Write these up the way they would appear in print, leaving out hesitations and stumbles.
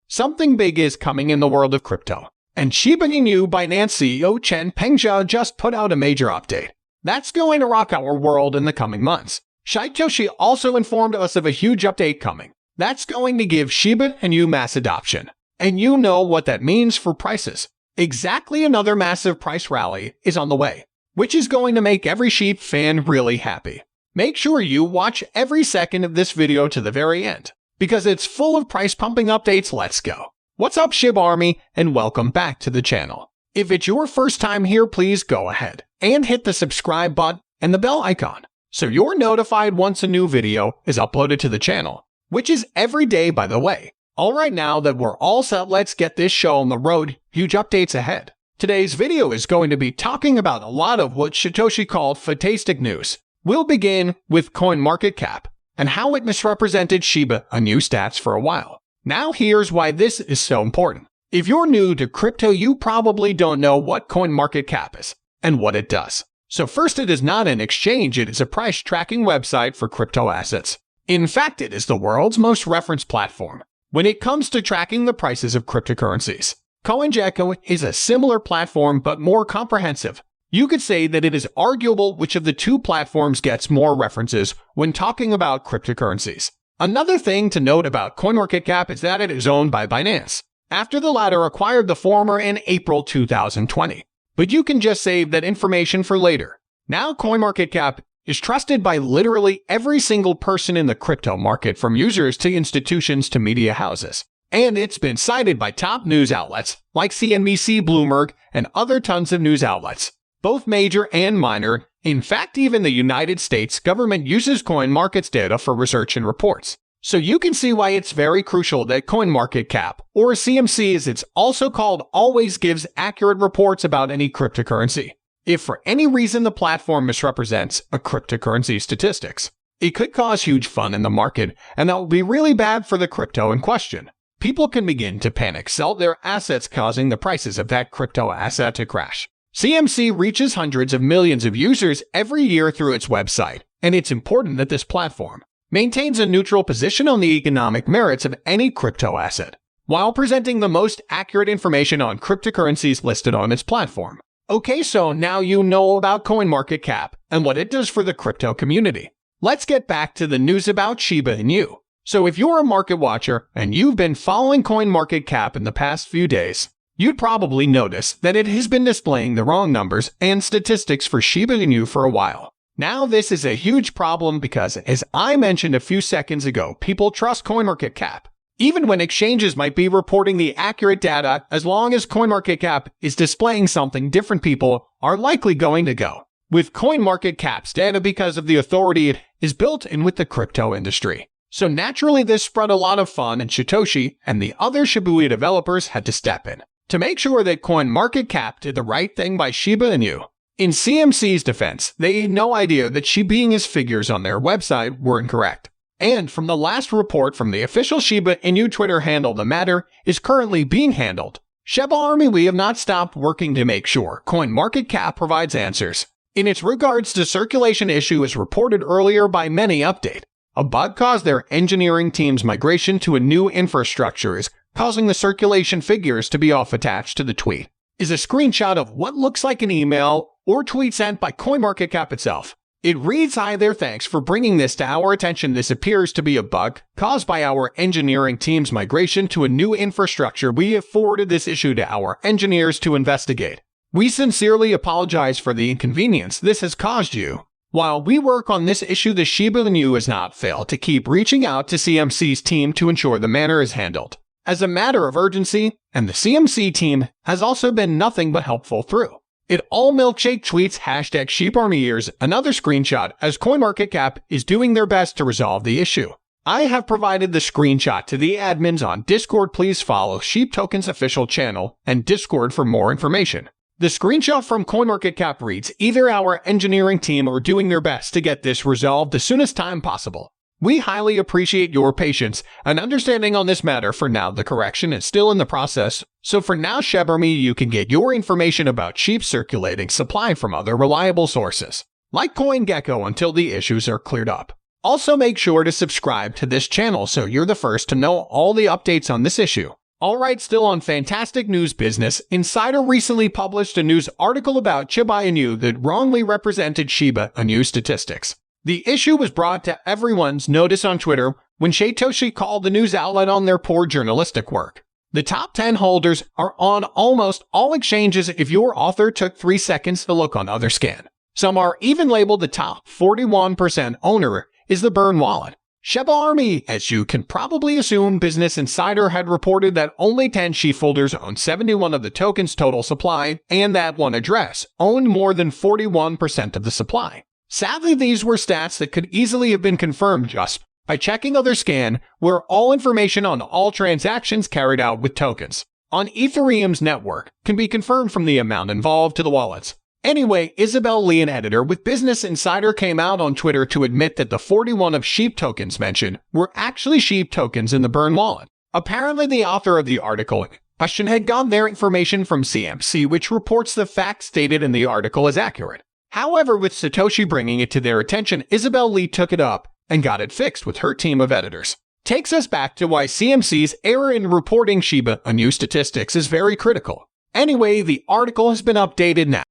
something big is coming in the world of crypto. And Shiba Inu Binance CEO Chen Pengzhou just put out a major update. That's going to rock our world in the coming months. Shitoshi also informed us of a huge update coming. That's going to give Shiba Inu mass adoption. And you know what that means for prices. Exactly, another massive price rally is on the way, which is going to make every Shib fan really happy. Make sure you watch every second of this video to the very end, because it's full of price pumping updates. Let's go. What's up, Shib Army, and welcome back to the channel. If it's your first time here, please go ahead and hit the subscribe button and the bell icon, so you're notified once a new video is uploaded to the channel, which is every day, by the way. Alright, now that we're all set, let's get this show on the road. Huge updates ahead. Today's video is going to be talking about a lot of what Shitoshi called fantastic news. We'll begin with CoinMarketCap and how it misrepresented Shiba Inu stats for a while. Now here's why this is so important. If you're new to crypto, you probably don't know what CoinMarketCap is and what it does. So first, it is not an exchange, it is a price tracking website for crypto assets. In fact, it is the world's most referenced platform when it comes to tracking the prices of cryptocurrencies. CoinGecko is a similar platform but more comprehensive. You could say that it is arguable which of the two platforms gets more references when talking about cryptocurrencies. Another thing to note about CoinMarketCap is that it is owned by Binance, after the latter acquired the former in April 2020. But you can just save that information for later. Now CoinMarketCap is trusted by literally every single person in the crypto market, from users to institutions to media houses. And it's been cited by top news outlets like CNBC, Bloomberg, and other tons of news outlets, both major and minor. In fact, even the United States government uses CoinMarket's data for research and reports. So you can see why it's very crucial that CoinMarketCap, or CMC as it's also called, always gives accurate reports about any cryptocurrency. If for any reason the platform misrepresents a cryptocurrency statistics, it could cause huge fun in the market, and that will be really bad for the crypto in question. People can begin to panic, sell their assets, causing the prices of that crypto asset to crash. CMC reaches hundreds of millions of users every year through its website, and it's important that this platform maintains a neutral position on the economic merits of any crypto asset, while presenting the most accurate information on cryptocurrencies listed on its platform. Okay, so now you know about CoinMarketCap and what it does for the crypto community. Let's get back to the news about Shiba Inu. So if you're a market watcher and you've been following CoinMarketCap in the past few days, you'd probably notice that it has been displaying the wrong numbers and statistics for Shiba Inu for a while. Now this is a huge problem because, as I mentioned a few seconds ago, people trust CoinMarketCap. Even when exchanges might be reporting the accurate data, as long as CoinMarketCap is displaying something different, people are likely going to go with CoinMarketCap's data because of the authority it is built in with the crypto industry. So naturally, this spread a lot of fun, and Shitoshi and the other Shibuya developers had to step in to make sure that CoinMarketCap did the right thing by Shiba Inu. In CMC's defense, they had no idea that Shiba Inu's figures on their website were incorrect. And from the last report from the official Shiba Inu Twitter handle, the matter is currently being handled. Shiba Army, we have not stopped working to make sure CoinMarketCap provides answers. In its regards to circulation issue, as reported earlier by many update, a bug caused their engineering team's migration to a new infrastructure is causing the circulation figures to be off. Attached to the tweet is a screenshot of what looks like an email or tweet sent by CoinMarketCap itself. It reads, "Hi there, thanks for bringing this to our attention. This appears to be a bug caused by our engineering team's migration to a new infrastructure. We have forwarded this issue to our engineers to investigate. We sincerely apologize for the inconvenience this has caused you. While we work on this issue, the Shiba Inu has not failed to keep reaching out to CMC's team to ensure the matter is handled as a matter of urgency, and the CMC team has also been nothing but helpful through it all." Milkshake tweets #SheepArmyEars, another screenshot, as CoinMarketCap is doing their best to resolve the issue. I have provided the screenshot to the admins on Discord. Please follow shibatoken's official channel and Discord for more information. The screenshot from CoinMarketCap reads, "Either our engineering team are doing their best to get this resolved as soon as time possible. We highly appreciate your patience and understanding on this matter. For now, the correction is still in the process. So for now, Shebarmy, you can get your information about cheap circulating supply from other reliable sources, like CoinGecko, until the issues are cleared up. Also, make sure to subscribe to this channel so you're the first to know all the updates on this issue. Alright, still on fantastic news business, Insider recently published a news article about Shiba Inu that wrongly represented Shiba Inu statistics. The issue was brought to everyone's notice on Twitter when Satoshi called the news outlet on their poor journalistic work. The top 10 holders are on almost all exchanges if your author took 3 seconds to look on Otherscan. Some are even labeled the top 41% owner is the Burn wallet. Shiba Army, as you can probably assume, Business Insider had reported that only 10 sheaf holders own 71 of the token's total supply, and that one address owned more than 41% of the supply. Sadly, these were stats that could easily have been confirmed just by checking Otherscan, where all information on all transactions carried out with tokens on Ethereum's network can be confirmed from the amount involved to the wallets. Anyway, Isabel Lee, an editor with Business Insider, came out on Twitter to admit that the 41 of Shib tokens mentioned were actually Shib tokens in the Burn wallet. Apparently, the author of the article in question had gotten their information from CMC, which reports the facts stated in the article as accurate. However, with Satoshi bringing it to their attention, Isabel Lee took it up and got it fixed with her team of editors. Takes us back to why CMC's error in reporting Shiba Inu statistics is very critical. Anyway, the article has been updated now.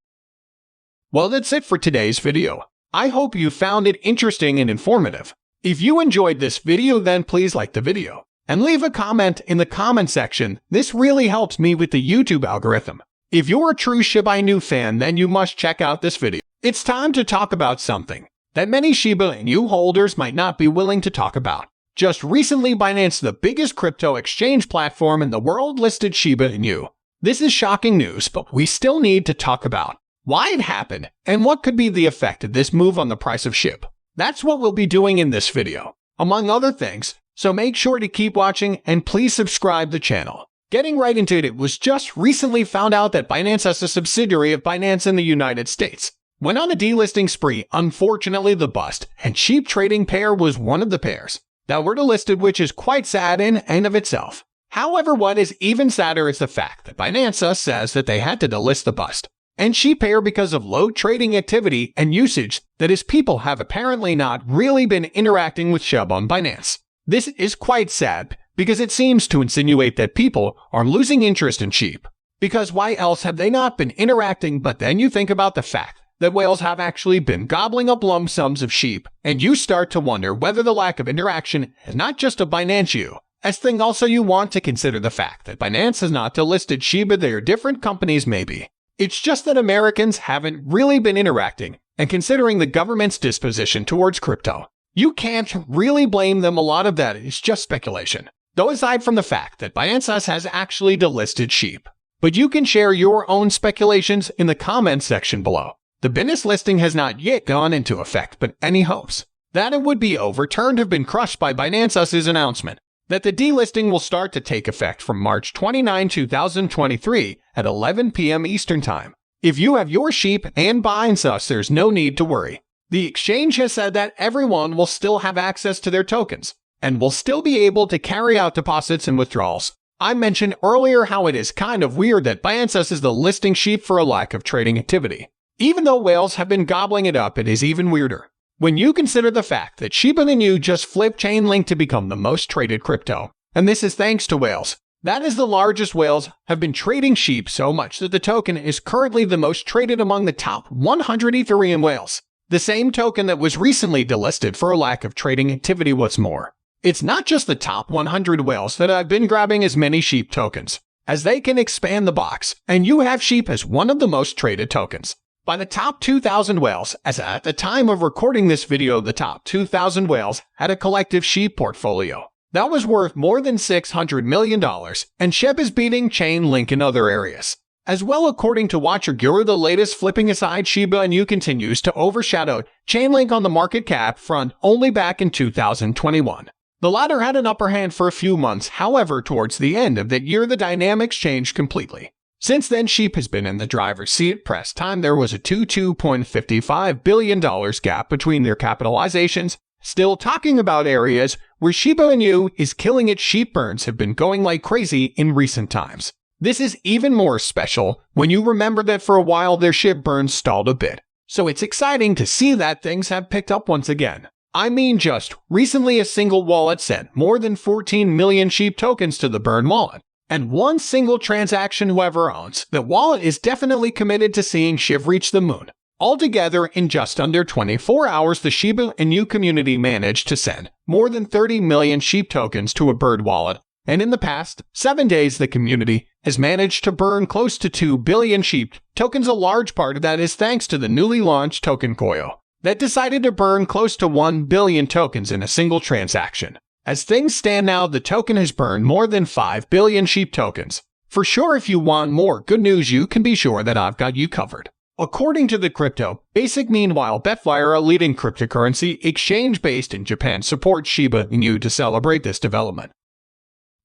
Well, that's it for today's video. I hope you found it interesting and informative. If you enjoyed this video, then please like the video and leave a comment in the comment section. This really helps me with the YouTube algorithm. If you're a true Shiba Inu fan, then you must check out this video. It's time to talk about something that many Shiba Inu holders might not be willing to talk about. Just recently, Binance, the biggest crypto exchange platform in the world, listed Shiba Inu. This is shocking news, but we still need to talk about why it happened and what could be the effect of this move on the price of Shib. That's what we'll be doing in this video, among other things, so make sure to keep watching and please subscribe to the channel. Getting right into it, it was just recently found out that Binance, as a subsidiary of Binance in the United States, went on a delisting spree. Unfortunately, the Bust and Shib trading pair was one of the pairs that were delisted, which is quite sad in and of itself. However, what is even sadder is the fact that Binance says that they had to delist the Bust and Shib pair because of low trading activity and usage, that is, people have apparently not really been interacting with Shib on Binance. This is quite sad because it seems to insinuate that people are losing interest in Shib. Because why else have they not been interacting? But then you think about the fact that whales have actually been gobbling up lump sums of Shib, and you start to wonder whether the lack of interaction is not just a Binance issue. As thing also, you want to consider the fact that Binance has not delisted Shiba. They are different companies maybe. It's just that Americans haven't really been interacting, and considering the government's disposition towards crypto, you can't really blame them. A lot of that is just speculation, though, aside from the fact that Binance has actually delisted Shib. But you can share your own speculations in the comments section below. The Binance listing has not yet gone into effect, but any hopes that it would be overturned have been crushed by Binance's announcement that the delisting will start to take effect from March 29, 2023 at 11 p.m. Eastern Time. If you have your Shib and Binance, there's no need to worry. The exchange has said that everyone will still have access to their tokens and will still be able to carry out deposits and withdrawals. I mentioned earlier how it is kind of weird that Binance is the listing Shib for a lack of trading activity. Even though whales have been gobbling it up, it is even weirder when you consider the fact that Shiba Inu just flipped Chainlink to become the most traded crypto. And this is thanks to whales. That is, the largest whales have been trading Shib so much that the token is currently the most traded among the top 100 Ethereum whales. The same token that was recently delisted for a lack of trading activity. What's more, it's not just the top 100 whales that have been grabbing as many Shib tokens as they can expand the box, and you have Shib as one of the most traded tokens by the top 2,000 whales. As at the time of recording this video, the top 2,000 whales had a collective Shib portfolio that was worth more than $600 million, and Shib is beating Chainlink in other areas as well. According to Watcher Guru, the latest flipping aside, Shiba Inu continues to overshadow Chainlink on the market cap front only back in 2021. The latter had an upper hand for a few months. However, towards the end of that year, the dynamics changed completely. Since then, Shib has been in the driver's seat. Press time, there was a $2.55 billion gap between their capitalizations. Still talking about areas where Shiba Inu is killing it, Shib burns have been going like crazy in recent times. This is even more special when you remember that for a while their Shib burns stalled a bit. So it's exciting to see that things have picked up once again. I mean, just recently a single wallet sent more than 14 million Shib tokens to the Burn wallet. and one single transaction whoever owns the wallet is definitely committed to seeing Shib reach the moon. Altogether, in just under 24 hours, the Shiba Inu community managed to send more than 30 million Shib tokens to a bird wallet, and in the past 7 days the community has managed to burn close to 2 billion Shib tokens. A large part of that is thanks to the newly launched token Koyo that decided to burn close to 1 billion tokens in a single transaction. As things stand now, the token has burned more than 5 billion Shib tokens. For sure, if you want more good news, you can be sure that I've got you covered. According to the Crypto Basic, meanwhile, Betflyer, a leading cryptocurrency exchange based in Japan, supports Shiba Inu to celebrate this development.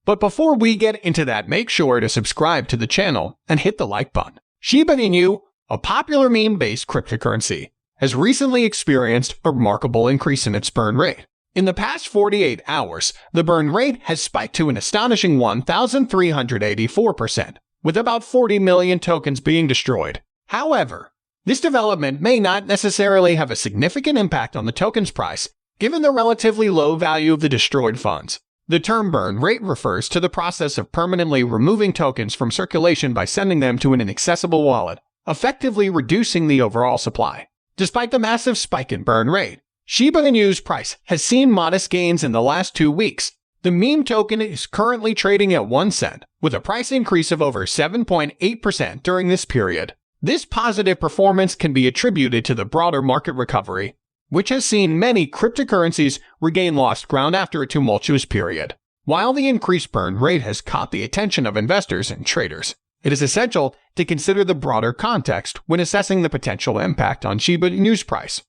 But before we get into that, make sure to subscribe to the channel and hit the like button. Shiba Inu, a popular meme-based cryptocurrency, has recently experienced a remarkable increase in its burn rate. In the past 48 hours, the burn rate has spiked to an astonishing 1,384%, with about 40 million tokens being destroyed. However, this development may not necessarily have a significant impact on the token's price, given the relatively low value of the destroyed funds. The term burn rate refers to the process of permanently removing tokens from circulation by sending them to an inaccessible wallet, effectively reducing the overall supply. Despite the massive spike in burn rate, Shiba Inu's price has seen modest gains in the last 2 weeks. The meme token is currently trading at 1 cent, with a price increase of over 7.8% during this period. This positive performance can be attributed to the broader market recovery, which has seen many cryptocurrencies regain lost ground after a tumultuous period. While the increased burn rate has caught the attention of investors and traders, it is essential to consider the broader context when assessing the potential impact on Shiba Inu's price.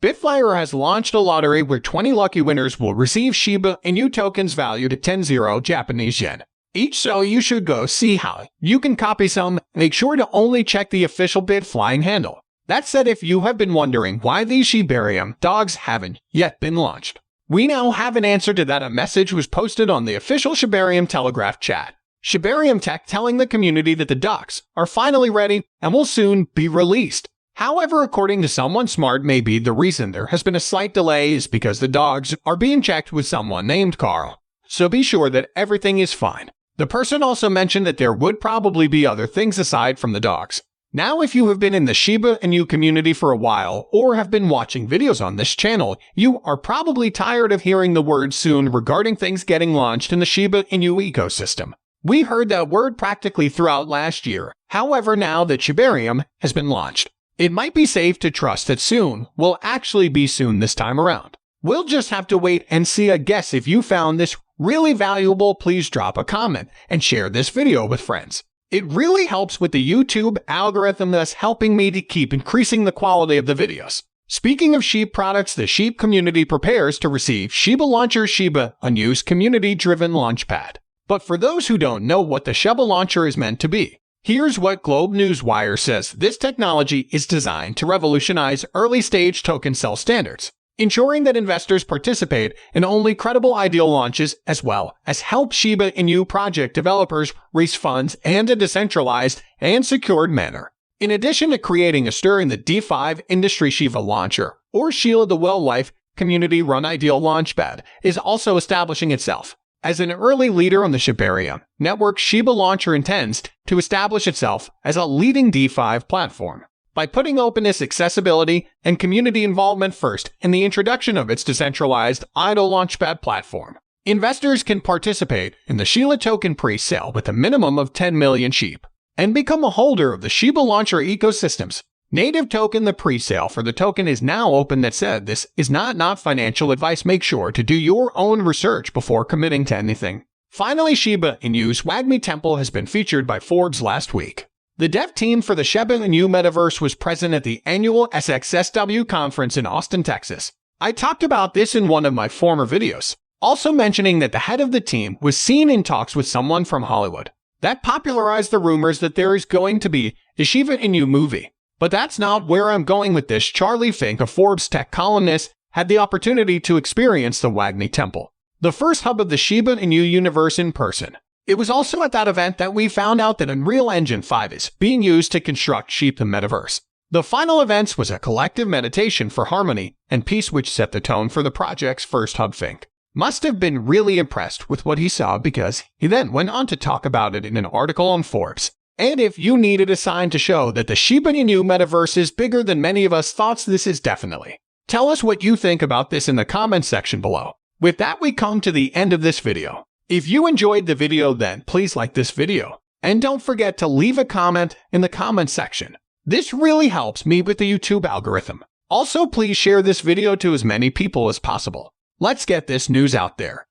Betflyer has launched a lottery where 20 lucky winners will receive Shiba Inu tokens valued at 10 Japanese yen each, so you should go see how you can copy some. Make sure to only check the official Betflyer handle. That said, if you have been wondering why these Shibarium dogs haven't yet been launched, we now have an answer to that. A message was posted on the official Shibarium Telegraph chat. Shibarium Tech telling the community that the dogs are finally ready and will soon be released. However, according to someone smart, maybe the reason there has been a slight delay is because the dogs are being checked with someone named Carl, so be sure that everything is fine. The person also mentioned that there would probably be other things aside from the dogs. Now, if you have been in the Shiba Inu community for a while or have been watching videos on this channel, you are probably tired of hearing the word soon regarding things getting launched in the Shiba Inu ecosystem. We heard that word practically throughout last year. However, now that Shibarium has been launched, it might be safe to trust that soon will actually be soon this time around. We'll just have to wait and see. I guess if you found this really valuable, please drop a comment and share this video with friends. It really helps with the YouTube algorithm, thus helping me to keep increasing the quality of the videos. Speaking of Shib products, the Shib community prepares to receive Shiba Launcher, Shiba Inu's community-driven launchpad. But for those who don't know what the Shiba Launcher is meant to be, here's what Globe Newswire says. This technology is designed to revolutionize early-stage token sell standards, ensuring that investors participate in only credible ideal launches, as well as help Shiba Inu project developers raise funds in a decentralized and secured manner. In addition to creating a stir in the DeFi industry, Shiba Launcher, or Sheila the Well-Life community-run ideal launchpad, is also establishing itself as an early leader on the Shibarium network. Shiba Launcher intends to establish itself as a leading DeFi platform by putting openness, accessibility, and community involvement first in the introduction of its decentralized idle launchpad platform. Investors can participate in the Sheila token pre-sale with a minimum of 10 million Shib and become a holder of the Shiba Launcher ecosystem's native token. The pre-sale for the token is now open. That said, this is not financial advice. Make sure to do your own research before committing to anything. Finally, Shiba Inu's WAGMI Temple has been featured by Forbes last week. The dev team for the Shiba Inu metaverse was present at the annual SXSW conference in Austin, Texas. I talked about this in one of my former videos, also mentioning that the head of the team was seen in talks with someone from Hollywood. That popularized the rumors that there is going to be a Shiba Inu movie. But that's not where I'm going with this. Charlie Fink, a Forbes tech columnist, had the opportunity to experience the WAGMI Temple, the first hub of the Shiba Inu universe, in person. It was also at that event that we found out that Unreal Engine 5 is being used to construct Shib the Metaverse. The final events was a collective meditation for harmony and peace which set the tone for the project's first hub. Fink must have been really impressed with what he saw because he then went on to talk about it in an article on Forbes. And if you needed a sign to show that the Shiba Inu metaverse is bigger than many of us thought, this is definitely. Tell us what you think about this in the comments section below. With that, we come to the end of this video. If you enjoyed the video, then please like this video. And don't forget to leave a comment in the comment section. This really helps me with the YouTube algorithm. Also, please share this video to as many people as possible. Let's get this news out there.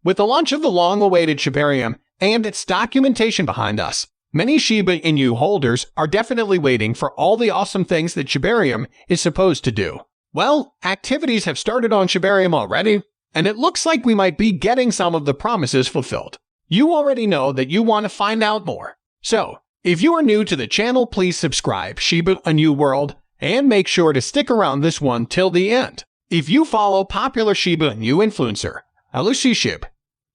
With the launch of the long-awaited Shibarium and its documentation behind us, many Shiba Inu holders are definitely waiting for all the awesome things that Shibarium is supposed to do. Well, activities have started on Shibarium already, and it looks like we might be getting some of the promises fulfilled. You already know that you want to find out more. So, if you are new to the channel, please subscribe Shiba Inu World and make sure to stick around this one till the end. If you follow popular Shiba Inu influencer, Shib,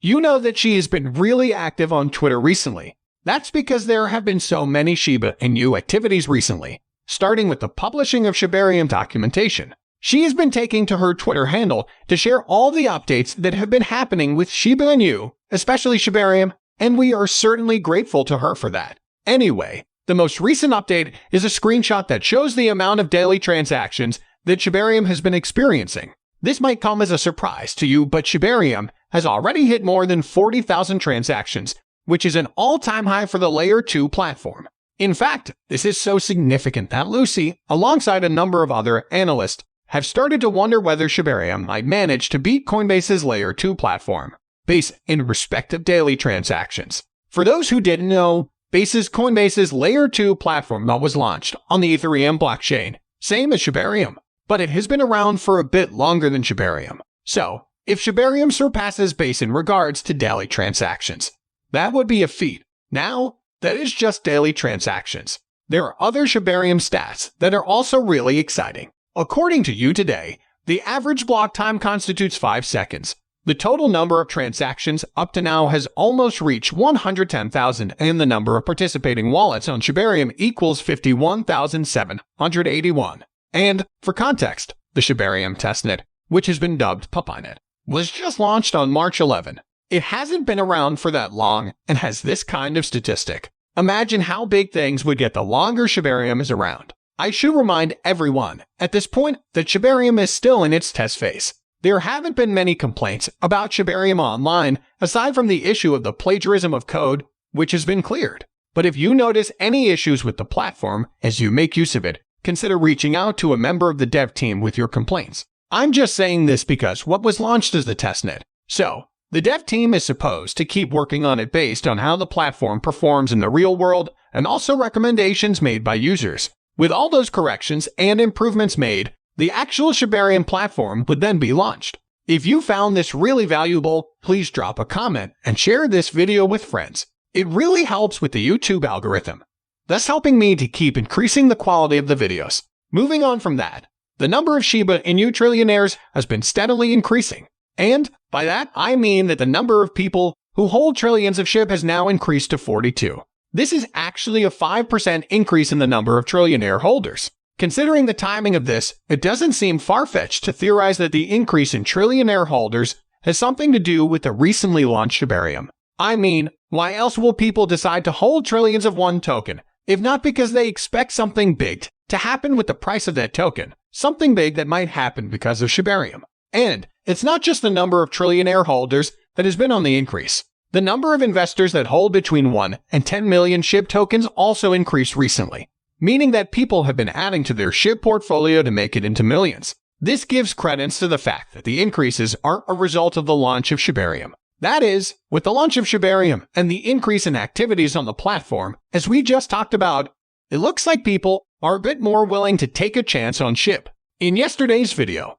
you know that she has been really active on Twitter recently. That's because there have been so many Shiba Inu activities recently, starting with the publishing of Shibarium documentation. She has been taking to her Twitter handle to share all the updates that have been happening with Shiba Inu, especially Shibarium, and we are certainly grateful to her for that. Anyway, the most recent update is a screenshot that shows the amount of daily transactions that Shibarium has been experiencing. This might come as a surprise to you, but Shibarium has already hit more than 40,000 transactions, which is an all-time high for the Layer 2 platform. In fact, this is so significant that Lucy, alongside a number of other analysts, have started to wonder whether Shibarium might manage to beat Coinbase's Layer 2 platform, Base, in respect of daily transactions. For those who didn't know, Coinbase's Layer 2 platform was launched on the Ethereum blockchain, same as Shibarium, but it has been around for a bit longer than Shibarium. So, if Shibarium surpasses Base in regards to daily transactions, that would be a feat. Now, that is just daily transactions. There are other Shibarium stats that are also really exciting. According to You Today, the average block time constitutes 5 seconds. The total number of transactions up to now has almost reached 110,000, and the number of participating wallets on Shibarium equals 51,781. And, for context, the Shibarium testnet, which has been dubbed PuppyNet, was just launched on March 11. It hasn't been around for that long and has this kind of statistic. Imagine how big things would get the longer Shibarium is around. I should remind everyone at this point that Shibarium is still in its test phase. There haven't been many complaints about Shibarium online, aside from the issue of the plagiarism of code, which has been cleared. But if you notice any issues with the platform as you make use of it, consider reaching out to a member of the dev team with your complaints. I'm just saying this because what was launched as the testnet. So, the dev team is supposed to keep working on it based on how the platform performs in the real world and also recommendations made by users. With all those corrections and improvements made, the actual Shibarium platform would then be launched. If you found this really valuable, please drop a comment and share this video with friends. It really helps with the YouTube algorithm, thus helping me to keep increasing the quality of the videos. Moving on from that, the number of Shiba Inu trillionaires has been steadily increasing. And by that, I mean that the number of people who hold trillions of SHIB has now increased to 42. This is actually a 5% increase in the number of trillionaire holders. Considering the timing of this, it doesn't seem far-fetched to theorize that the increase in trillionaire holders has something to do with the recently launched Shibarium. I mean, why else will people decide to hold trillions of one token, if not because they expect something big to happen with the price of that token, something big that might happen because of Shibarium. And it's not just the number of trillionaire holders that has been on the increase. The number of investors that hold between 1 and 10 million SHIB tokens also increased recently, meaning that people have been adding to their SHIB portfolio to make it into millions. This gives credence to the fact that the increases aren't a result of the launch of Shibarium. That is, with the launch of Shibarium and the increase in activities on the platform, as we just talked about, it looks like people are a bit more willing to take a chance on SHIB. In yesterday's video,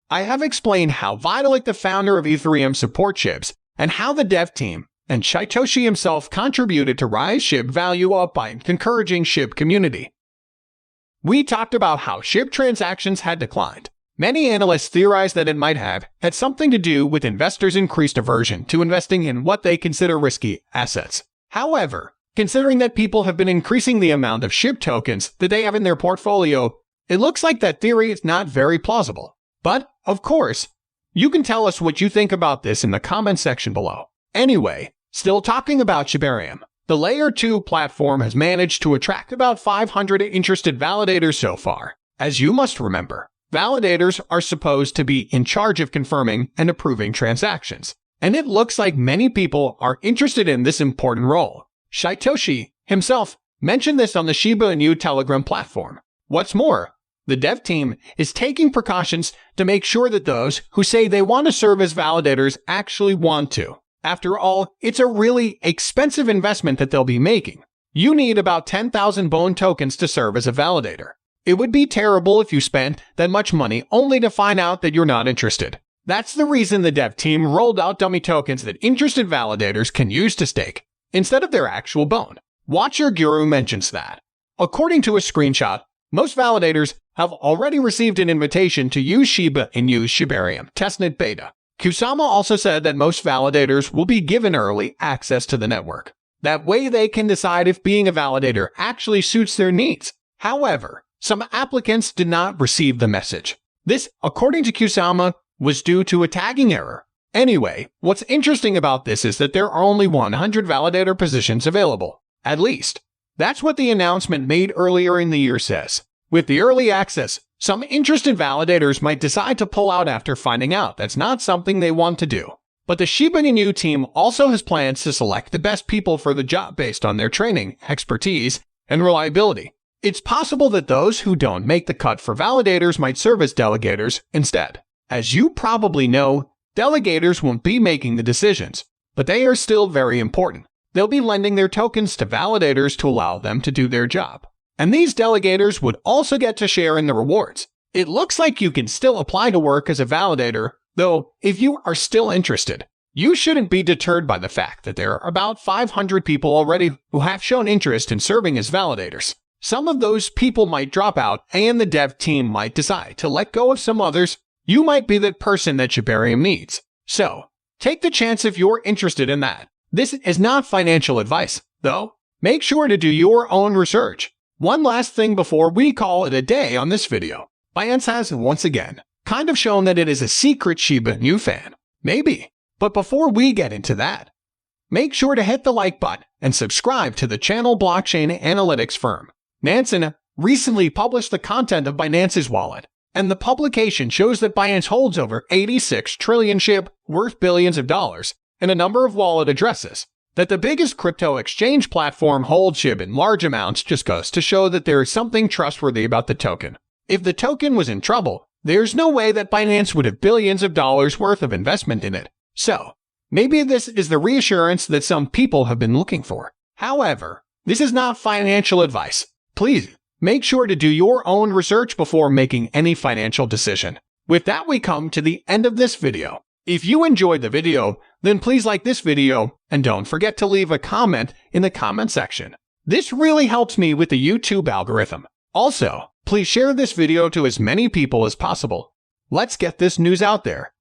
I have explained how Vitalik, the founder of Ethereum, supports SHIBs, and how the dev team and Satoshi himself contributed to rise SHIB value up by encouraging SHIB community. We talked about how SHIB transactions had declined. Many analysts theorize that it might have had something to do with investors' increased aversion to investing in what they consider risky assets. However, considering that people have been increasing the amount of SHIB tokens that they have in their portfolio, it looks like that theory is not very plausible. But Of course, you can tell us what you think about this in the comment section below. Anyway, still talking about Shiba Inu, the Layer 2 platform has managed to attract about 500 interested validators so far. As you must remember, validators are supposed to be in charge of confirming and approving transactions, and it looks like many people are interested in this important role. Satoshi himself mentioned this on the Shiba Inu Telegram platform. What's more, the dev team is taking precautions to make sure that those who say they want to serve as validators actually want to. After all, it's a really expensive investment that they'll be making. You need about 10,000 bone tokens to serve as a validator. It would be terrible if you spent that much money only to find out that you're not interested. That's the reason the dev team rolled out dummy tokens that interested validators can use to stake, instead of their actual bone. Watcher Guru mentions that, according to a screenshot, most validators have already received an invitation to use Shiba Inu's Shiba Inu testnet beta. Kusama also said that most validators will be given early access to the network. That way they can decide if being a validator actually suits their needs. However, some applicants did not receive the message. This, according to Kusama, was due to a tagging error. Anyway, what's interesting about this is that there are only 100 validator positions available. At least, that's what the announcement made earlier in the year says. With the early access, some interested validators might decide to pull out after finding out that's not something they want to do. But the Shiba Inu team also has plans to select the best people for the job based on their training, expertise, and reliability. It's possible that those who don't make the cut for validators might serve as delegators instead. As you probably know, delegators won't be making the decisions, but they are still very important. They'll be lending their tokens to validators to allow them to do their job. And these delegators would also get to share in the rewards. It looks like you can still apply to work as a validator, though if you are still interested, you shouldn't be deterred by the fact that there are about 500 people already who have shown interest in serving as validators. Some of those people might drop out and the dev team might decide to let go of some others. You might be that person that Shiba Inu needs. So, take the chance if you're interested in that. This is not financial advice, though. Make sure to do your own research. One last thing before we call it a day on this video. Binance has, once again, kind of shown that it is a secret Shiba Inu fan. Maybe. But before we get into that, make sure to hit the like button and subscribe to the channel blockchain analytics firm. Nansen recently published the content of Binance's wallet, and the publication shows that Binance holds over 86 trillion Shib, worth billions of dollars, and a number of wallet addresses. That the biggest crypto exchange platform holds Shib in large amounts just goes to show that there is something trustworthy about the token. If the token was in trouble, there's no way that Binance would have billions of dollars worth of investment in it. So, maybe this is the reassurance that some people have been looking for. However, this is not financial advice. Please, make sure to do your own research before making any financial decision. With that, we come to the end of this video. If you enjoyed the video, then please like this video and don't forget to leave a comment in the comment section. This really helps me with the YouTube algorithm. Also, please share this video to as many people as possible. Let's get this news out there.